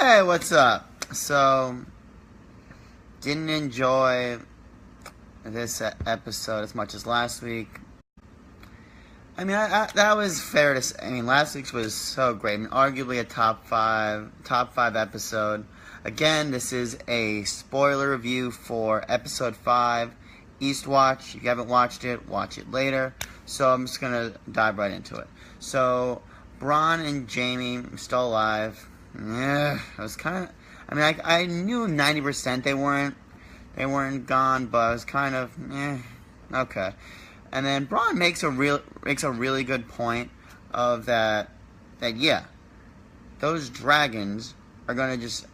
Hey, what's up? So, didn't enjoy this episode as much as last week. I mean, that was fair to say. I mean, last week's was so great. I mean, arguably a top five episode. Again, this is a spoiler review for episode 5, Eastwatch. If you haven't watched it, watch it later. So I'm just gonna dive right into it. So, Bronn and Jaime still alive. Yeah, I was kind of. I mean, I knew 90% they weren't gone, but I was kind of, okay. And then Bronn makes a really good point of that yeah, those dragons are gonna just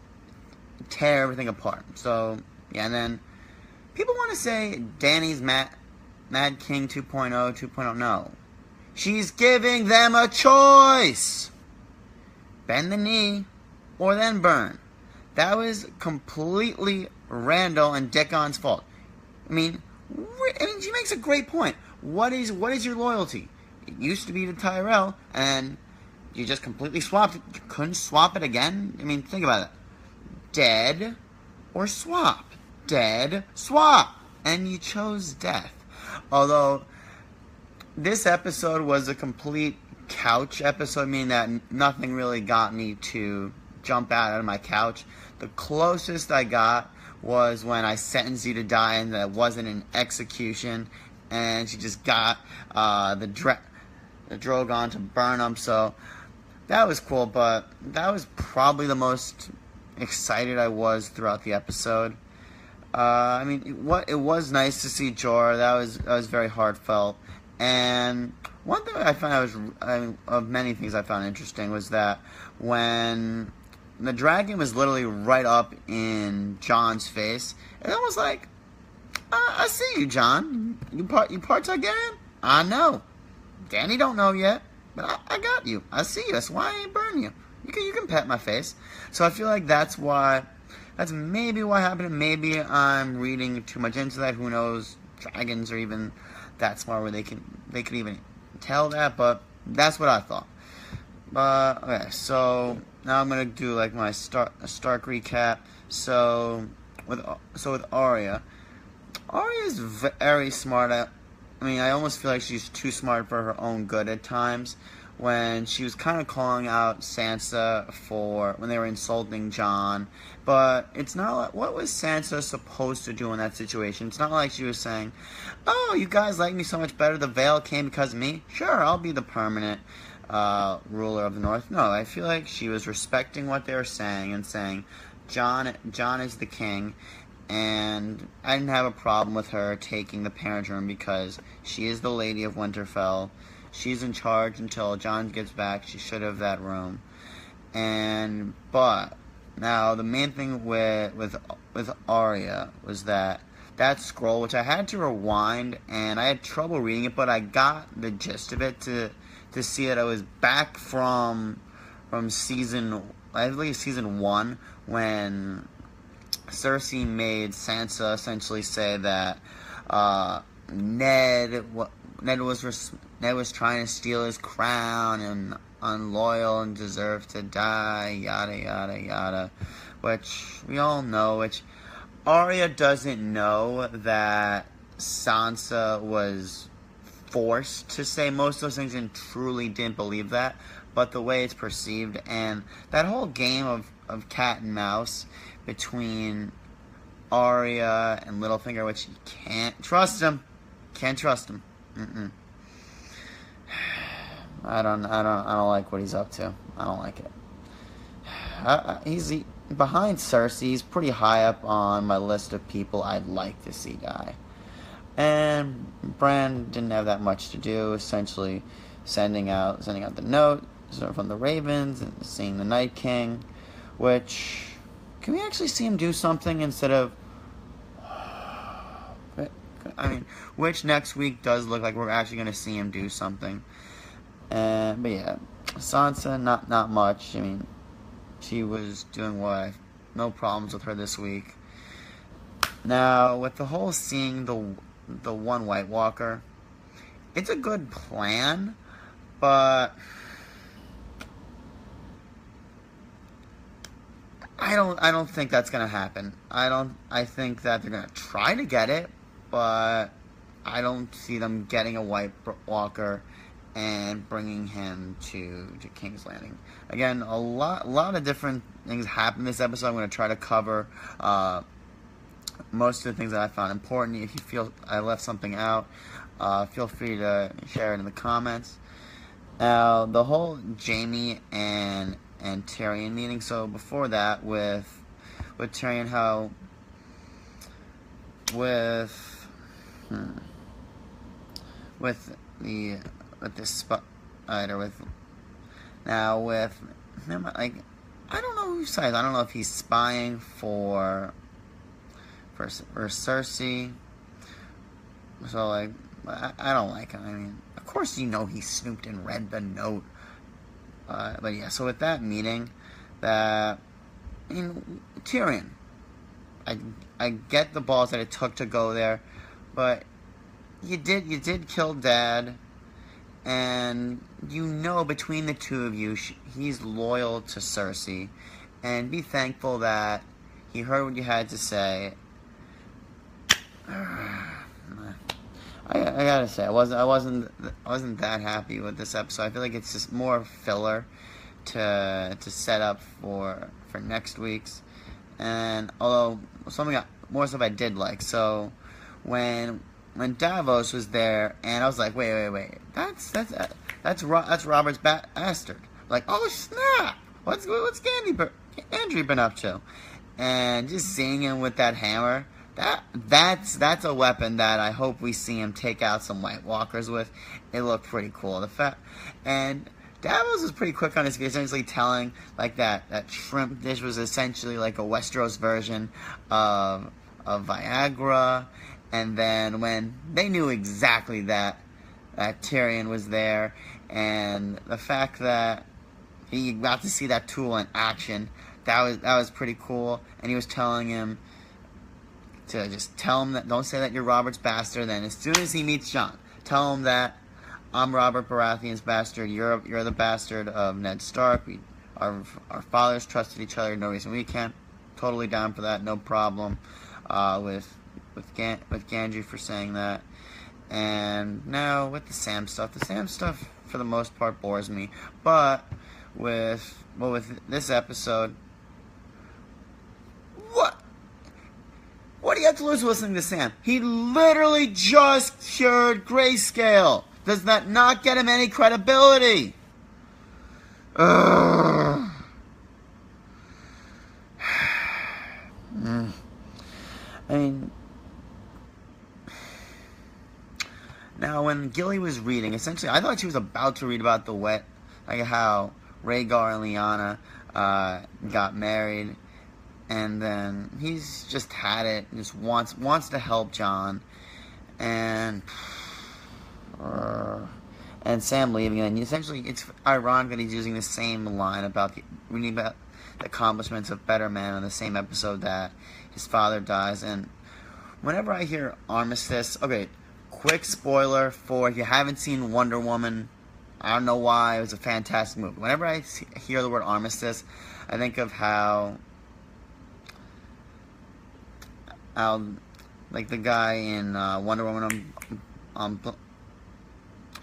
tear everything apart. So yeah, and then people want to say Dany's Mad King 2.0. No, she's giving them a choice: bend the knee or then burn. That was completely Randall and Dickon's fault. I mean, she makes a great point. What is your loyalty? It used to be to Tyrell, and you just completely swapped it. You couldn't swap it again? I mean, think about it. Dead or swap? Dead, swap. And you chose death. Although, this episode was a complete couch episode, meaning that nothing really got me to jump out of my couch. The closest I got was when I sentenced you to die and that wasn't an execution, and she just got the Drogon to burn them. So that was cool, but that was probably the most excited I was throughout the episode. I mean, it was nice to see Jorah. That was very heartfelt. And one thing I found of many things I found interesting was that when the dragon was literally right up in Jon's face, it almost like, I see you, Jon. You part Targaryen? I know. Dany don't know yet, but I got you. I see you. That's why I ain't burn you. You can pet my face. So I feel like that's maybe what happened. Maybe I'm reading too much into that. Who knows? Dragons are even that smart where they could even tell that, but that's what I thought. But okay, so now I'm gonna do like my Stark recap. So with Arya is very smart. I mean, I almost feel like she's too smart for her own good at times. When she was kind of calling out Sansa when they were insulting Jon, but it's not like, what was Sansa supposed to do in that situation? It's not like she was saying, "Oh, you guys like me so much better. The veil came because of me. Sure, I'll be the permanent ruler of the North." No, I feel like she was respecting what they were saying and saying, Jon is the king, and I didn't have a problem with her taking the parent room because she is the Lady of Winterfell. She's in charge until Jon gets back. She should have that room. But now the main thing with Arya was that scroll, which I had to rewind and I had trouble reading it, but I got the gist of it to see it. I was back from season 1 when Cersei made Sansa essentially say that Ned was trying to steal his crown and unloyal and deserved to die, yada yada yada, which we all know. Which Arya doesn't know that Sansa was forced to say most of those things and truly didn't believe that, but the way it's perceived, and that whole game of cat and mouse between Arya and Littlefinger, which you can't trust him. Mm-mm. I don't like what he's up to. I don't like it. He's behind Cersei. He's pretty high up on my list of people I'd like to see die. And Bran didn't have that much to do. Essentially, sending out the note from the Ravens and seeing the Night King. Which, can we actually see him do something instead of? I mean, which next week does look like we're actually going to see him do something. But yeah, Sansa, not much. I mean, she was doing what? No problems with her this week. Now, with the whole seeing the one White Walker, it's a good plan, but I don't think that's gonna happen. I think that they're gonna try to get it, but I don't see them getting a White Walker and bringing him to King's Landing. Again, a lot of different things happen this episode. I'm going to try to cover most of the things that I found important. If you feel I left something out, feel free to share it in the comments. Now, the whole Jaime and Tyrion meeting. So before that, with Tyrion, how with this spider with him, like, I don't know whose side. I don't know if he's spying for Cersei. So, like, I don't like him. I mean, of course you know he snooped and read the note. But yeah, so with that meeting, Tyrion, I get the balls that it took to go there, but you did kill Dad, and you know between the two of you, he's loyal to Cersei, and be thankful that he heard what you had to say. I gotta say, I wasn't that happy with this episode. I feel like it's just more filler to set up for next week's. And although more stuff I did like. So when Davos was there, and I was like, wait, that's Robert's bastard. Like, oh snap! What's Andrew been up to? And just seeing him with that hammer. That's a weapon that I hope we see him take out some White Walkers with. It looked pretty cool. And Davos was pretty quick on his feet, essentially telling like that shrimp dish was essentially like a Westeros version of Viagra. And then when they knew exactly that Tyrion was there, and the fact that he got to see that tool in action, that was pretty cool. And he was telling him to just tell him that, don't say that you're Robert's bastard. Then as soon as he meets Jon, tell him that I'm Robert Baratheon's bastard. You're the bastard of Ned Stark. Our fathers trusted each other. No reason we can't. Totally down for that. No problem. With Gandry for saying that. And now with the Sam stuff. The Sam stuff for the most part bores me. But with this episode, what do you have to lose listening to Sam? He literally just cured Grayscale. Does that not get him any credibility? I mean, now when Gilly was reading, essentially, I thought she was about to read about like how Rhaegar and Lyanna got married. And then he's just had it, just wants to help Jon, and Sam leaving, and essentially it's ironic that he's using the same line about reading about the accomplishments of better men in the same episode that his father dies. And whenever I hear armistice, okay, quick spoiler for if you haven't seen Wonder Woman, I don't know why, it was a fantastic movie. Whenever I hear the word armistice, I think of how like the guy in Wonder Woman,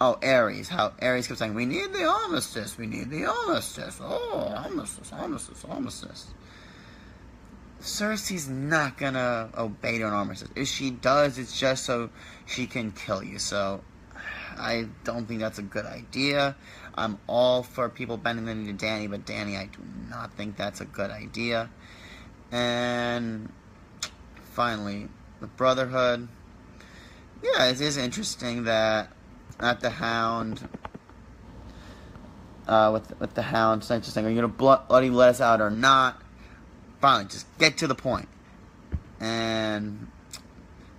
Ares. How Ares kept saying, "We need the armistice. We need the armistice. Oh, armistice." Cersei's not gonna obey to an armistice. If she does, it's just so she can kill you. So I don't think that's a good idea. I'm all for people bending the knee to Dany, but Dany, I do not think that's a good idea. And finally, the Brotherhood. Yeah, it is interesting that at the Hound, with the Hound, it's interesting. Are you gonna bloody let us out or not? Finally, just get to the point. And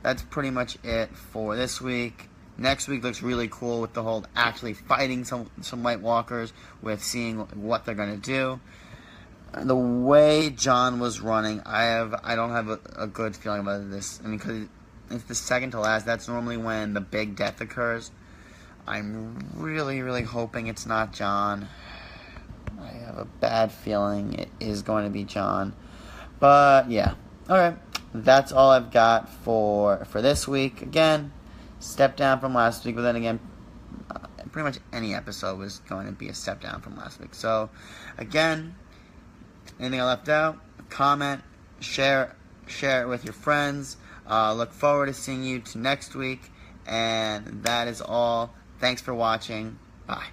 that's pretty much it for this week. Next week looks really cool with the whole actually fighting some White Walkers, with seeing what they're gonna do. The way Jon was running, I don't have a good feeling about this. I mean, because it's the second to last. That's normally when the big death occurs. I'm really, really hoping it's not Jon. I have a bad feeling it is going to be Jon. But yeah, all right. That's all I've got for this week. Again, step down from last week, but then again, pretty much any episode was going to be a step down from last week. So, again, anything I left out, comment, share it with your friends. Look forward to seeing you to next week. And that is all. Thanks for watching. Bye.